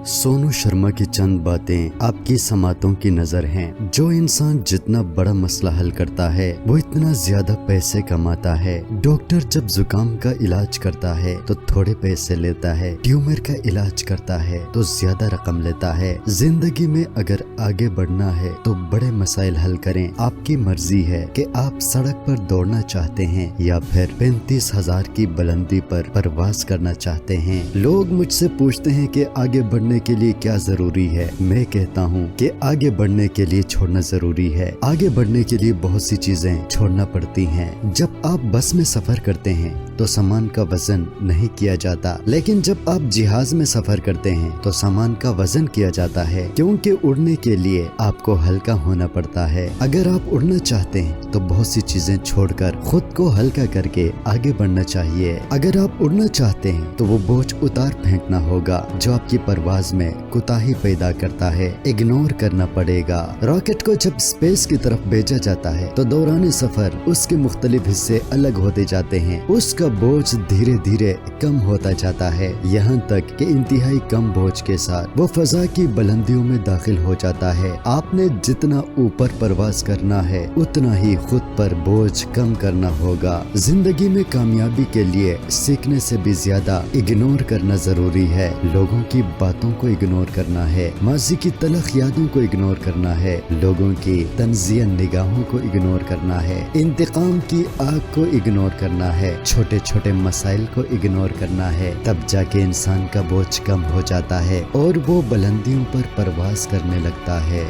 सोनू शर्मा की चंद बातें आपकी समातों की नजर हैं। जो इंसान जितना बड़ा मसला हल करता है वो इतना ज्यादा पैसे कमाता है। डॉक्टर जब जुकाम का इलाज करता है तो थोड़े पैसे लेता है, ट्यूमर का इलाज करता है तो ज्यादा रकम लेता है। जिंदगी में अगर आगे बढ़ना है तो बड़े मसाइल हल करें। आपकी मर्जी है कि आप सड़क पर दौड़ना चाहते हैं या फिर 35,000 की बुलंदी पर परवाज करना चाहते हैं। लोग मुझसे पूछते हैं कि आगे बढ़ने के लिए क्या जरूरी है। मैं कहता हूँ कि आगे बढ़ने के लिए छोड़ना जरूरी है। आगे बढ़ने के लिए बहुत सी चीजें छोड़ना पड़ती हैं। जब आप बस में सफर करते हैं तो सामान का वजन नहीं किया जाता, लेकिन जब आप जहाज में सफर करते हैं तो सामान का वजन किया जाता है, क्योंकि उड़ने के लिए आपको हल्का होना पड़ता है। अगर आप उड़ना चाहते हैं तो बहुत सी चीजें छोड़कर खुद को हल्का करके आगे बढ़ना चाहिए। अगर आप उड़ना चाहते हैं तो वो बोझ उतार फेंकना होगा जो आपकी परवाज में कोताही पैदा करता है। इग्नोर करना पड़ेगा। रॉकेट को जब स्पेस की तरफ भेजा जाता है तो दौरान सफर उसके मुख्तलिफ हिस्से अलग होते जाते हैं। उसका बोझ धीरे धीरे कम होता जाता है, यहाँ तक कि इंतहाई कम बोझ के साथ वो फजा की बुलंदियों में दाखिल हो जाता है। आपने जितना ऊपर परवाज करना है उतना ही खुद पर बोझ कम करना होगा। जिंदगी में कामयाबी के लिए सीखने से भी ज्यादा इग्नोर करना जरूरी है। लोगों की बातों को इग्नोर करना है, माजी की तलख यादों को इग्नोर करना है, लोगों की तंजिया निगाहों को इग्नोर करना है, इंतकाम की आग को इग्नोर करना है, छोटे छोटे मसाइल को इग्नोर करना है। तब जाके इंसान का बोझ कम हो जाता है और वो बुलंदियों पर परवाज करने लगता है।